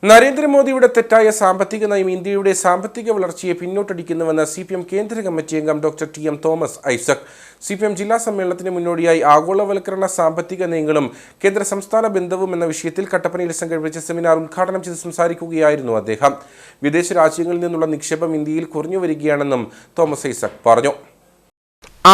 നരേന്ദ്രമോദിയുടെ തെറ്റായ സാമ്പത്തിക നയം ഇന്ത്യയുടെ സാമ്പത്തിക വളർച്ചയെ പിന്നോട്ടടിക്കുന്നുവെന്ന് CPM കേന്ദ്ര കമ്മിറ്റി അംഗം doctor TM Thomas Isaac. CPM ജില്ലാ സമ്മേളനത്തിന് മുന്നോടിയായി ആഗോളവൽക്കരണ സാമ്പത്തിക നയങ്ങളും കേന്ദ്ര സംസ്ഥാന ബന്ധവും എന്ന വിഷയത്തിൽ കട്ടപ്പനയിൽ സംഘടിപ്പിച്ച സെമിനാർ ഉദ്ഘാടനം ചെയ്ത് സംസാരിക്കുകയായിരുന്നു അദ്ദേഹം. വിദേശ രാജ്യങ്ങളിൽ നിന്നുള്ള നിക്ഷേപം ഇന്ത്യയിൽ കുറഞ്ഞു വരികയാണെന്നും തോമസ് ഐസക് പറഞ്ഞു.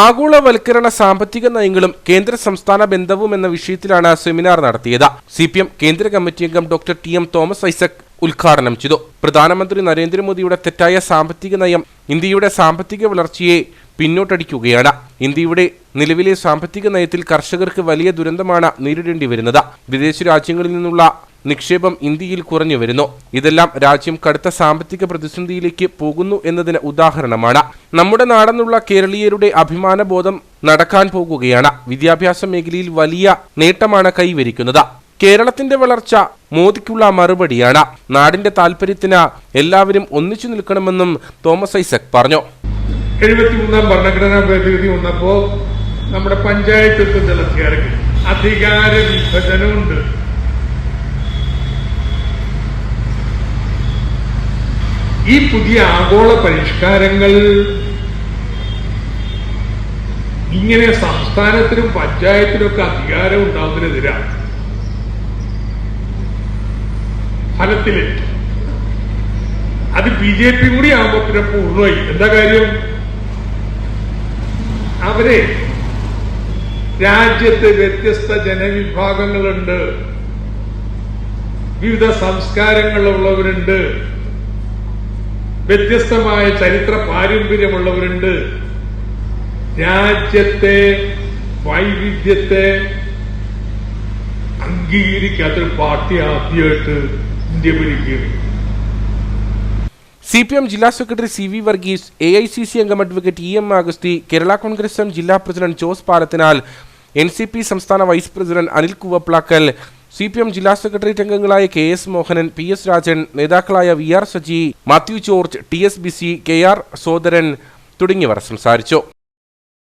ആഗോളവൽക്കരണ സാമ്പത്തിക നയങ്ങളും കേന്ദ്ര സംസ്ഥാന ബന്ധവും എന്ന വിഷയത്തിലാണ് സെമിനാർ നടത്തിയത്. CPM കേന്ദ്ര കമ്മിറ്റി അംഗം ഡോക്ടർ TM തോമസ് ഐസക് ഉദ്ഘാടനം ചെയ്തു. പ്രധാനമന്ത്രി നരേന്ദ്രമോദിയുടെ തെറ്റായ സാമ്പത്തിക നയം ഇന്ത്യയുടെ സാമ്പത്തിക വളർച്ചയെ പിന്നോട്ടടിക്കുകയാണ്. ഇന്ത്യയുടെ നിലവിലെ സാമ്പത്തിക നയത്തിൽ കർഷകർക്ക് വലിയ ദുരന്തമാണ് നേരിടേണ്ടി വരുന്നത്. വിദേശ രാജ്യങ്ങളിൽ നിന്നുള്ള നിക്ഷേപം ഇന്ത്യയിൽ കുറഞ്ഞു വരുന്നു. ഇതെല്ലാം രാജ്യം കടുത്ത സാമ്പത്തിക പ്രതിസന്ധിയിലേക്ക് പോകുന്നു എന്നതിന് ഉദാഹരണമാണ്. നമ്മുടെ നാടെന്നുള്ള കേരളീയരുടെ അഭിമാനബോധം നടക്കാൻ പോകുകയാണ്. വിദ്യാഭ്യാസ മേഖലയിൽ വലിയ നേട്ടമാണ് കൈവരിക്കുന്നത്. കേരളത്തിന്റെ വളർച്ച മോദിക്കുള്ള മറുപടിയാണ്. നാടിന്റെ താൽപര്യത്തിന് എല്ലാവരും ഒന്നിച്ചു നിൽക്കണമെന്നും തോമസ് ഐസക് പറഞ്ഞു. 73ാം ഭരണഘടനാ ഭേദഗതി വന്നപ്പോ നമ്മുടെ പഞ്ചായത്ത് തലത്തിലേക്ക് അധികാര വിഭജനമുണ്ട്. ഈ പുതിയ ആഗോള പരിഷ്കാരങ്ങൾ ഇങ്ങനെ സംസ്ഥാനത്തിനും പഞ്ചായത്തിനൊക്കെ അധികാരം ഉണ്ടാവുന്നതിനെതിരാണ്. ഫലത്തില് അത് BJP കൂടി ആകുമ്പോ പിന്നെ പൂർണ്ണമായി. എന്താ കാര്യം? അവരെ രാജ്യത്ത് വ്യത്യസ്ത ജനവിഭാഗങ്ങളുണ്ട്, വിവിധ സംസ്കാരങ്ങളുള്ളവരുണ്ട്, വ്യത്യസ്തമായ ചരിത്ര പാരമ്പര്യമുള്ളവരുണ്ട്. രാജ്യത്തെ വൈവിധ്യത്തെ അംഗീകരിക്കാത്തൊരു പാർട്ടി ആദ്യമായിട്ട് ഇന്ത്യ ഭരിക്കുകയാണ്. CPM ജില്ലാ സെക്രട്ടറി CV വർഗീസ്, AICC അംഗം advocate EM Agasthi, Kerala Congress M ജില്ലാ പ്രസിഡന്റ് ജോസ് പാലത്തിനാൽ, NCP സംസ്ഥാന vice president Anil Kuvaplackal, CPM ജില്ലാ സെക്രട്ടേറിയറ്റ് അംഗങ്ങളായ KS മോഹനൻ, PS രാജൻ, നേതാക്കളായ VR Saji, Mathew George, TS Bisi, KR Sodaran തുടങ്ങിയവർ സംസാരിച്ചു.